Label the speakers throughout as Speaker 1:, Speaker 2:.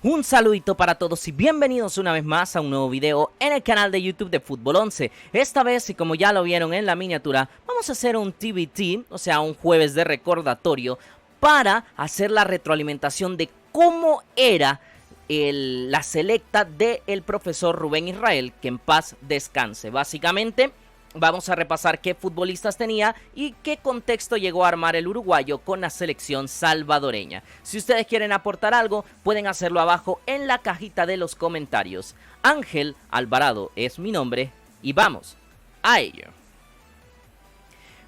Speaker 1: Un saludito para todos y bienvenidos una vez más a un nuevo video en el canal de YouTube de Fútbol 11. Esta vez, y como ya lo vieron en la miniatura, vamos a hacer un TBT, o sea, un jueves de recordatorio, para hacer la retroalimentación de cómo era la selecta del profesor Rubén Israel, que en paz descanse. Básicamente, vamos a repasar qué futbolistas tenía y qué contexto llegó a armar el uruguayo con la selección salvadoreña. Si ustedes quieren aportar algo, pueden hacerlo abajo en la cajita de los comentarios. Ángel Alvarado es mi nombre y vamos a ello.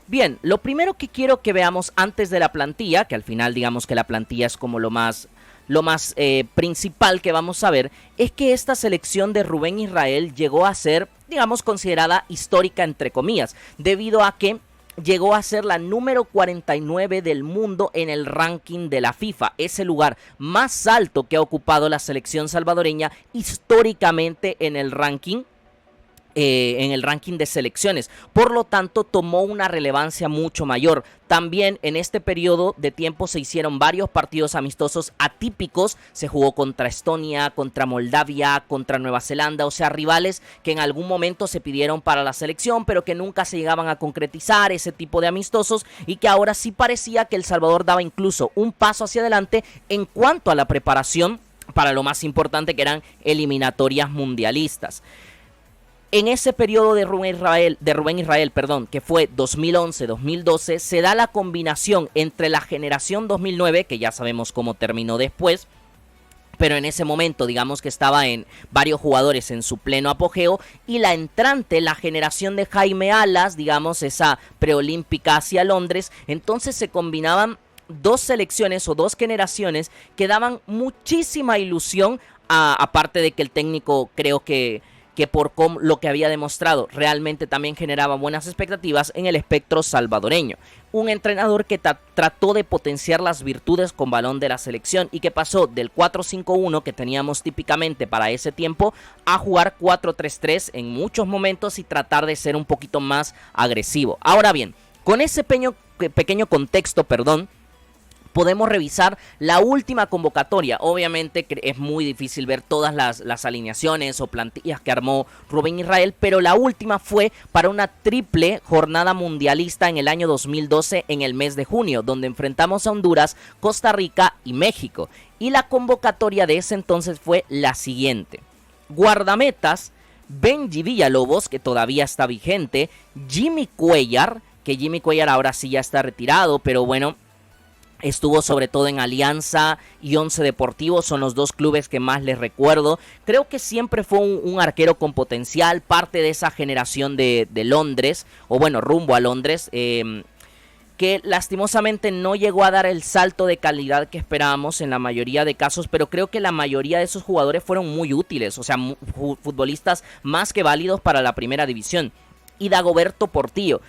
Speaker 1: Bien, lo primero que quiero que veamos antes de la plantilla, que al final digamos que la plantilla es como lo más principal que vamos a ver, es que esta selección de Rubén Israel llegó a ser, digamos, considerada histórica entre comillas, debido a que llegó a ser la número 49 del mundo en el ranking de la FIFA, ese lugar más alto que ha ocupado la selección salvadoreña históricamente en el ranking de selecciones. Por lo tanto, tomó una relevancia mucho mayor. También en este periodo de tiempo se hicieron varios partidos amistosos atípicos. Se jugó contra Estonia, contra Moldavia, contra Nueva Zelanda, o sea, rivales que en algún momento se pidieron para la selección, pero que nunca se llegaban a concretizar, ese tipo de amistosos, y que ahora sí parecía que El Salvador daba incluso un paso hacia adelante en cuanto a la preparación para lo más importante, que eran eliminatorias mundialistas. En ese periodo de Rubén Israel, que fue 2011-2012, se da la combinación entre la generación 2009, que ya sabemos cómo terminó después, pero en ese momento digamos que estaba en varios jugadores en su pleno apogeo, y la entrante, la generación de Jaime Alas, digamos esa preolímpica hacia Londres. Entonces se combinaban dos selecciones o dos generaciones que daban muchísima ilusión, aparte de que el técnico creo que por lo que había demostrado realmente también generaba buenas expectativas en el espectro salvadoreño. Un entrenador que trató de potenciar las virtudes con balón de la selección y que pasó del 4-5-1 que teníamos típicamente para ese tiempo a jugar 4-3-3 en muchos momentos y tratar de ser un poquito más agresivo. Ahora bien, con ese pequeño contexto, podemos revisar la última convocatoria. Obviamente es muy difícil ver todas las alineaciones o plantillas que armó Rubén Israel, pero la última fue para una triple jornada mundialista en el año 2012 en el mes de junio, donde enfrentamos a Honduras, Costa Rica y México. Y la convocatoria de ese entonces fue la siguiente: guardametas, Benji Villalobos, que todavía está vigente, Jimmy Cuellar, que Jimmy Cuellar ahora sí ya está retirado, pero bueno, estuvo sobre todo en Alianza y Once Deportivo, son los dos clubes que más les recuerdo. Creo que siempre fue un arquero con potencial, parte de esa generación de Londres, o bueno, rumbo a Londres, que lastimosamente no llegó a dar el salto de calidad que esperábamos en la mayoría de casos, pero creo que la mayoría de esos jugadores fueron muy útiles, o sea, futbolistas más que válidos para la primera división. Y Dagoberto Portillo,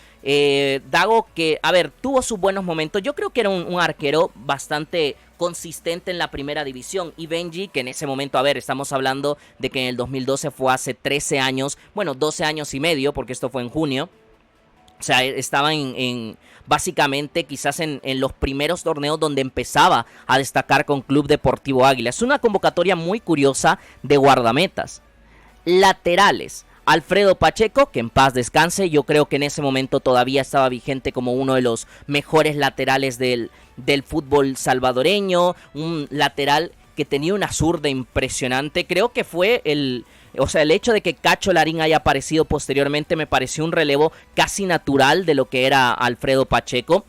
Speaker 1: Dago que, tuvo sus buenos momentos. Yo creo que era un arquero bastante consistente en la primera división. Y Benji, que en ese momento, estamos hablando de que en el 2012 fue hace 13 años, bueno, 12 años y medio, porque esto fue en junio. O sea, estaba básicamente quizás en los primeros torneos donde empezaba a destacar con Club Deportivo Águila. Es una convocatoria muy curiosa de guardametas. Laterales: Alfredo Pacheco, que en paz descanse. Yo creo que en ese momento todavía estaba vigente como uno de los mejores laterales del fútbol salvadoreño. Un lateral que tenía una zurda impresionante. Creo que fue el hecho de que Cacho Larín haya aparecido posteriormente me pareció un relevo casi natural de lo que era Alfredo Pacheco.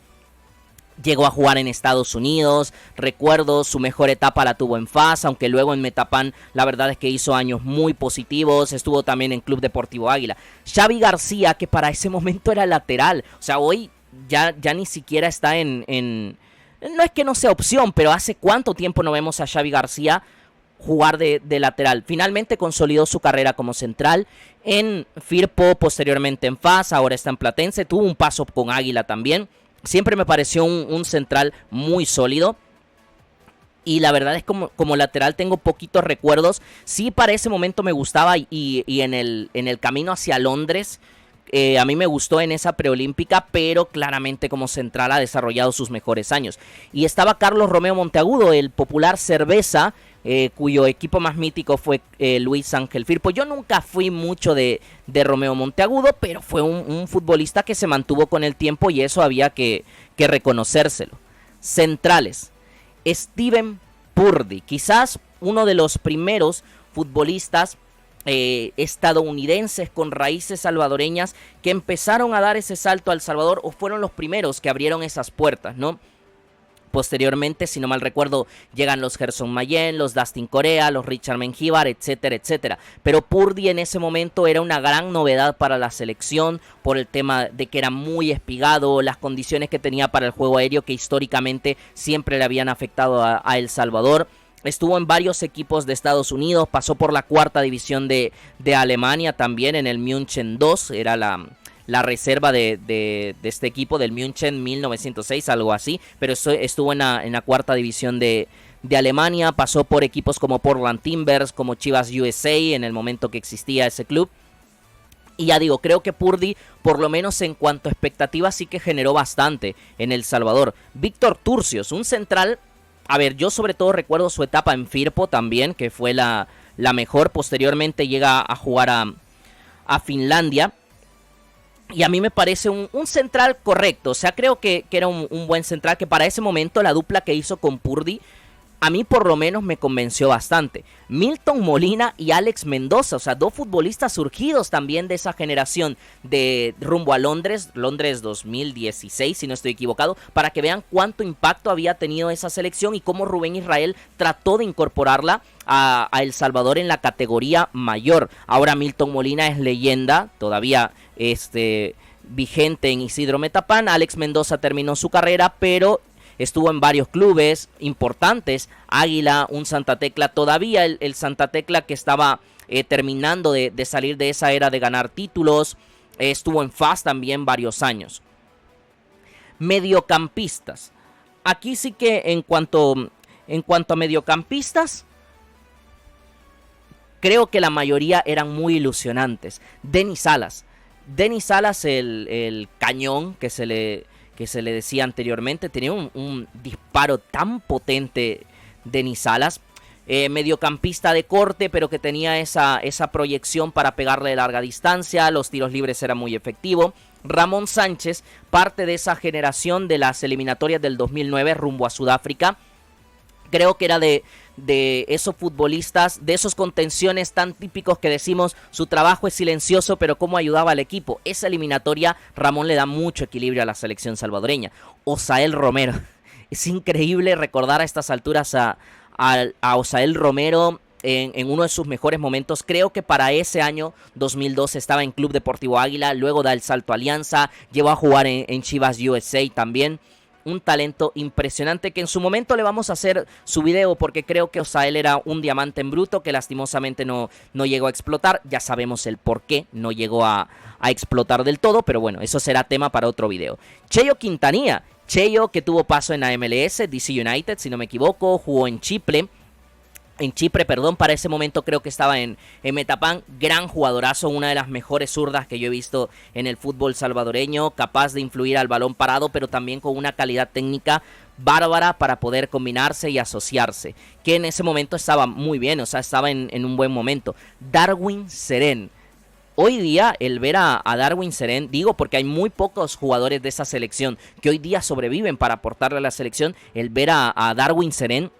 Speaker 1: Llegó a jugar en Estados Unidos, recuerdo su mejor etapa la tuvo en FAS, aunque luego en Metapan la verdad es que hizo años muy positivos, estuvo también en Club Deportivo Águila. Xavi García, que para ese momento era lateral, o sea, hoy ya ni siquiera está no es que no sea opción, pero ¿hace cuánto tiempo no vemos a Xavi García jugar de lateral? Finalmente consolidó su carrera como central en Firpo, posteriormente en FAS, ahora está en Platense, tuvo un paso con Águila también. Siempre me pareció un central muy sólido. Y la verdad es que como lateral tengo poquitos recuerdos. Sí, para ese momento me gustaba y en el camino hacia Londres a mí me gustó en esa preolímpica, pero claramente como central ha desarrollado sus mejores años. Y estaba Carlos Romeo Monteagudo, el popular Cerveza, cuyo equipo más mítico fue Luis Ángel Firpo. Yo nunca fui mucho de Romeo Monteagudo, pero fue un futbolista que se mantuvo con el tiempo y eso había que reconocérselo. Centrales, Steven Purdy, quizás uno de los primeros futbolistas estadounidenses con raíces salvadoreñas que empezaron a dar ese salto al Salvador, o fueron los primeros que abrieron esas puertas, ¿no? Posteriormente, si no mal recuerdo, llegan los Gerson Mayen, los Dustin Corea, los Richard Mengíbar, etcétera, etcétera. Pero Purdy en ese momento era una gran novedad para la selección por el tema de que era muy espigado, las condiciones que tenía para el juego aéreo que históricamente siempre le habían afectado a El Salvador. Estuvo en varios equipos de Estados Unidos, pasó por la cuarta división de Alemania también en el München 2, era la reserva de este equipo del München 1906, algo así, pero estuvo en la cuarta división de Alemania, pasó por equipos como Portland Timbers, como Chivas USA en el momento que existía ese club. Y ya digo, creo que Purdy, por lo menos en cuanto a expectativas, sí que generó bastante en El Salvador. Víctor Turcios, un central. A ver, yo sobre todo recuerdo su etapa en Firpo también, que fue la mejor. Posteriormente llega a jugar a Finlandia. Y a mí me parece un central correcto. O sea, creo que era un buen central, que para ese momento la dupla que hizo con Purdy, a mí por lo menos me convenció bastante. Milton Molina y Alex Mendoza, o sea, dos futbolistas surgidos también de esa generación de rumbo a Londres 2016, si no estoy equivocado, para que vean cuánto impacto había tenido esa selección y cómo Rubén Israel trató de incorporarla a El Salvador en la categoría mayor. Ahora Milton Molina es leyenda, todavía vigente en Isidro Metapán. Alex Mendoza terminó su carrera, pero estuvo en varios clubes importantes, Águila, un Santa Tecla, todavía el Santa Tecla que estaba terminando de salir de esa era de ganar títulos, estuvo en FAS también varios años. Mediocampistas, aquí sí que en cuanto a mediocampistas, creo que la mayoría eran muy ilusionantes. Denis Salas, el cañón que se le decía anteriormente, tenía un disparo tan potente Denis Salas, mediocampista de corte, pero que tenía esa proyección para pegarle de larga distancia, los tiros libres eran muy efectivos. Ramón Sánchez, parte de esa generación de las eliminatorias del 2009 rumbo a Sudáfrica, creo que era de esos futbolistas, de esos contenciones tan típicos que decimos, su trabajo es silencioso, pero cómo ayudaba al equipo. Esa eliminatoria, Ramón le da mucho equilibrio a la selección salvadoreña. Osael Romero, es increíble recordar a estas alturas a Osael Romero en uno de sus mejores momentos. Creo que para ese año 2012 estaba en Club Deportivo Águila, luego da el salto a Alianza, llegó a jugar en Chivas USA también. Un talento impresionante que en su momento le vamos a hacer su video, porque creo que Osael era un diamante en bruto que lastimosamente no llegó a explotar. Ya sabemos el por qué no llegó a explotar del todo, pero bueno, eso será tema para otro video. Cheyo Quintanilla, Cheyo que tuvo paso en la MLS, DC United si no me equivoco, jugó en Chipre, para ese momento creo que estaba en Metapán, gran jugadorazo, una de las mejores zurdas que yo he visto en el fútbol salvadoreño, capaz de influir al balón parado, pero también con una calidad técnica bárbara para poder combinarse y asociarse, que en ese momento estaba muy bien, o sea, estaba en un buen momento. Darwin Serén, hoy día el ver a Darwin Serén, digo porque hay muy pocos jugadores de esa selección que hoy día sobreviven para aportarle a la selección, el ver a Darwin Serén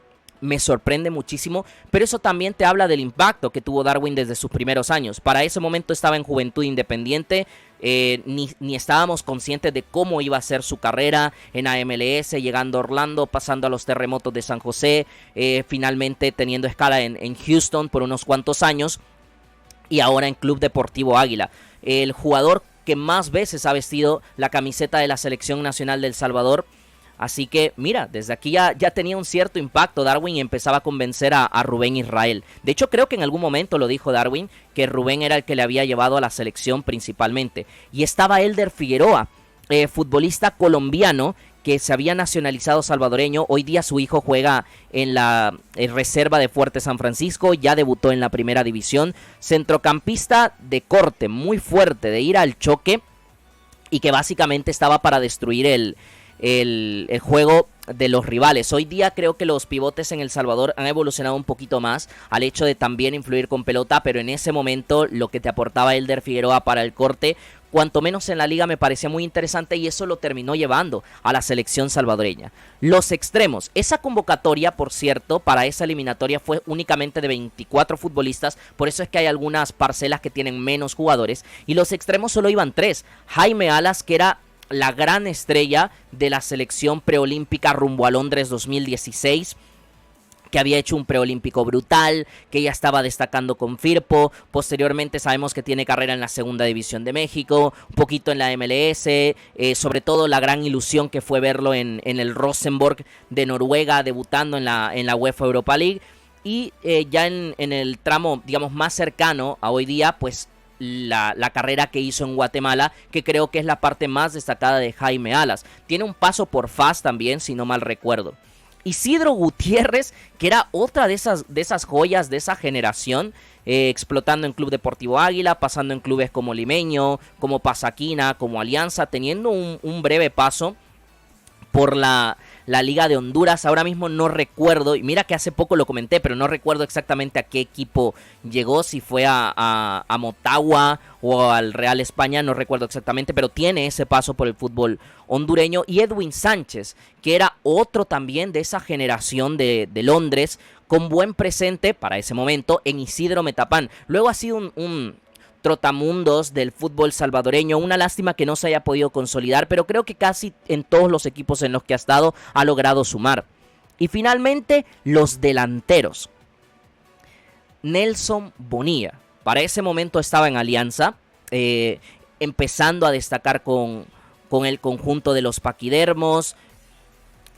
Speaker 1: me sorprende muchísimo, pero eso también te habla del impacto que tuvo Darwin desde sus primeros años. Para ese momento estaba en Juventud Independiente, ni estábamos conscientes de cómo iba a ser su carrera en la MLS, llegando a Orlando, pasando a los Terremotos de San José, finalmente teniendo escala en Houston por unos cuantos años y ahora en Club Deportivo Águila. El jugador que más veces ha vestido la camiseta de la Selección Nacional de El Salvador. Así que, mira, desde aquí ya tenía un cierto impacto Darwin y empezaba a convencer a Rubén Israel. De hecho, creo que en algún momento lo dijo Darwin, que Rubén era el que le había llevado a la selección principalmente. Y estaba Elder Figueroa, futbolista colombiano que se había nacionalizado salvadoreño. Hoy día su hijo juega en la reserva de Fuerte San Francisco, ya debutó en la primera división. Centrocampista de corte, muy fuerte, de ir al choque y que básicamente estaba para destruir el juego de los rivales. Hoy día creo que los pivotes en El Salvador han evolucionado un poquito más al hecho de también influir con pelota, pero en ese momento lo que te aportaba Elder Figueroa para el corte, cuanto menos en la liga, me parecía muy interesante, y eso lo terminó llevando a la selección salvadoreña. Los extremos, esa convocatoria, por cierto, para esa eliminatoria fue únicamente de 24 futbolistas, por eso es que hay algunas parcelas que tienen menos jugadores, y los extremos solo iban 3. Jaime Alas, que era la gran estrella de la selección preolímpica rumbo a Londres 2016, que había hecho un preolímpico brutal, que ya estaba destacando con Firpo. Posteriormente sabemos que tiene carrera en la Segunda División de México, un poquito en la MLS, sobre todo la gran ilusión que fue verlo en el Rosenborg de Noruega, debutando en la UEFA Europa League. Y ya en el tramo, digamos, más cercano a hoy día, pues la carrera que hizo en Guatemala, que creo que es la parte más destacada de Jaime Alas. Tiene un paso por FAS también, si no mal recuerdo. Isidro Gutiérrez, que era otra de esas joyas de esa generación, explotando en Club Deportivo Águila, pasando en clubes como Limeño, como Pasaquina, como Alianza, teniendo un breve paso por la Liga de Honduras. Ahora mismo no recuerdo, y mira que hace poco lo comenté, pero no recuerdo exactamente a qué equipo llegó, si fue a Motagua o al Real España, no recuerdo exactamente, pero tiene ese paso por el fútbol hondureño. Y Edwin Sánchez, que era otro también de esa generación de Londres, con buen presente para ese momento en Isidro Metapán. Luego ha sido un trotamundos del fútbol salvadoreño. Una lástima que no se haya podido consolidar, pero creo que casi en todos los equipos en los que ha estado ha logrado sumar. Y finalmente, los delanteros. Nelson Bonilla, para ese momento estaba en Alianza, empezando a destacar con el conjunto de los paquidermos.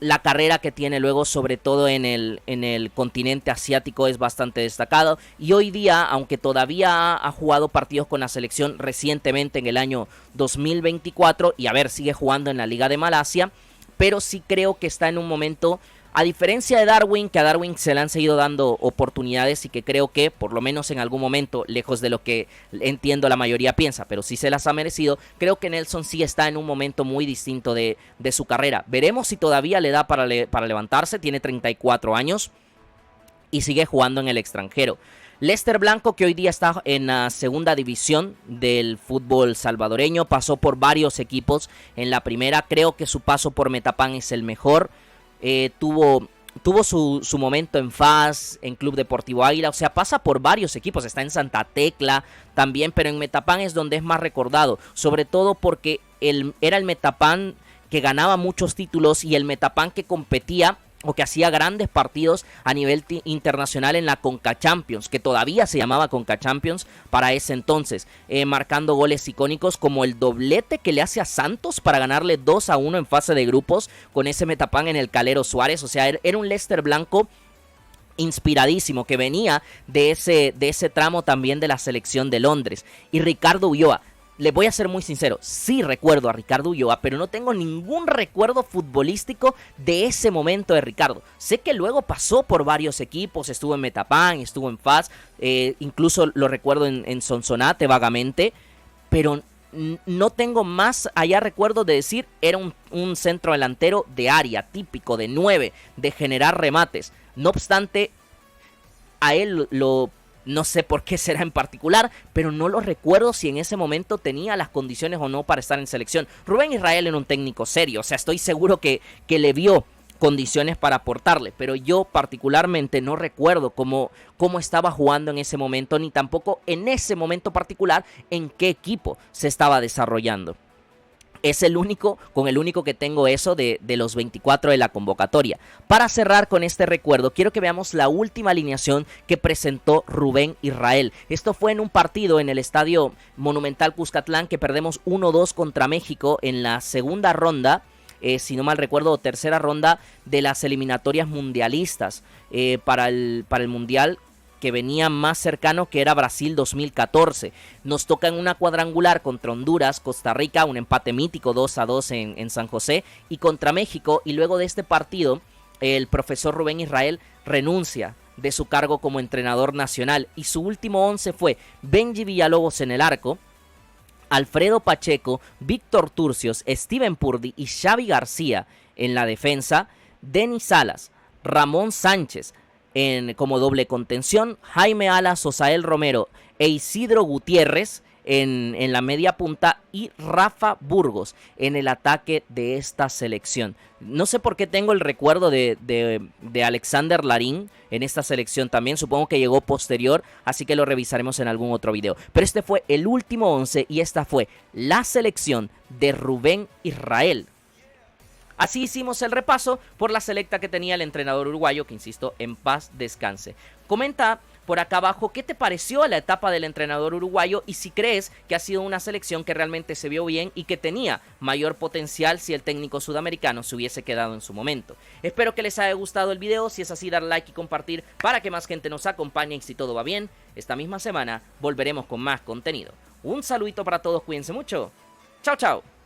Speaker 1: La carrera que tiene luego, sobre todo en el continente asiático, es bastante destacado. Y hoy día, aunque todavía ha jugado partidos con la selección recientemente en el año 2024, y a ver, sigue jugando en la Liga de Malasia, pero sí creo que está en un momento, a diferencia de Darwin, que a Darwin se le han seguido dando oportunidades y que creo que, por lo menos en algún momento, lejos de lo que entiendo la mayoría piensa, pero sí se las ha merecido, creo que Nelson sí está en un momento muy distinto de su carrera. Veremos si todavía le da para levantarse. Tiene 34 años y sigue jugando en el extranjero. Lester Blanco, que hoy día está en la segunda división del fútbol salvadoreño, pasó por varios equipos en la primera. Creo que su paso por Metapán es el mejor. Tuvo su momento en FAS, en Club Deportivo Águila, o sea, pasa por varios equipos, está en Santa Tecla también, pero en Metapán es donde es más recordado, sobre todo porque era el Metapán que ganaba muchos títulos y el Metapán que competía o que hacía grandes partidos a nivel internacional en la Conca Champions, que todavía se llamaba Conca Champions para ese entonces, marcando goles icónicos como el doblete que le hace a Santos para ganarle 2-1 en fase de grupos con ese Metapán en el Calero Suárez. O sea, era un Lester Blanco inspiradísimo que venía de ese tramo también de la selección de Londres. Y Ricardo Ulloa, le voy a ser muy sincero, sí recuerdo a Ricardo Ulloa, pero no tengo ningún recuerdo futbolístico de ese momento de Ricardo. Sé que luego pasó por varios equipos, estuvo en Metapán, estuvo en FAS, incluso lo recuerdo en Sonsonate vagamente, pero no tengo más allá recuerdo de decir era un centro delantero de área, típico, de 9, de generar remates. No obstante, a él no sé por qué será en particular, pero no lo recuerdo si en ese momento tenía las condiciones o no para estar en selección. Rubén Israel era un técnico serio, o sea, estoy seguro que le vio condiciones para aportarle, pero yo particularmente no recuerdo cómo estaba jugando en ese momento, ni tampoco en ese momento particular en qué equipo se estaba desarrollando. Es con el único que tengo eso de los 24 de la convocatoria. Para cerrar con este recuerdo, quiero que veamos la última alineación que presentó Rubén Israel. Esto fue en un partido en el Estadio Monumental Cuscatlán que perdemos 1-2 contra México en la segunda ronda, si no mal recuerdo, tercera ronda de las eliminatorias mundialistas para el Mundial que venía más cercano, que era Brasil 2014. Nos toca en una cuadrangular contra Honduras, Costa Rica, un empate mítico 2-2 en San José, y contra México. Y luego de este partido, el profesor Rubén Israel renuncia de su cargo como entrenador nacional, y su último 11 fue Benji Villalobos en el arco, Alfredo Pacheco, Víctor Turcios, Steven Purdy y Xavi García en la defensa. Denis Salas, Ramón Sánchez como doble contención, Jaime Alas, Osael Romero e Isidro Gutiérrez en la media punta y Rafa Burgos en el ataque de esta selección. No sé por qué tengo el recuerdo de Alexander Larín en esta selección también, supongo que llegó posterior, así que lo revisaremos en algún otro video. Pero este fue el último 11 y esta fue la selección de Rubén Israel. Así hicimos el repaso por la selecta que tenía el entrenador uruguayo, que insisto, en paz descanse. Comenta por acá abajo qué te pareció la etapa del entrenador uruguayo y si crees que ha sido una selección que realmente se vio bien y que tenía mayor potencial si el técnico sudamericano se hubiese quedado en su momento. Espero que les haya gustado el video, si es así dar like y compartir para que más gente nos acompañe y si todo va bien, esta misma semana volveremos con más contenido. Un saludito para todos, cuídense mucho. Chao, chao.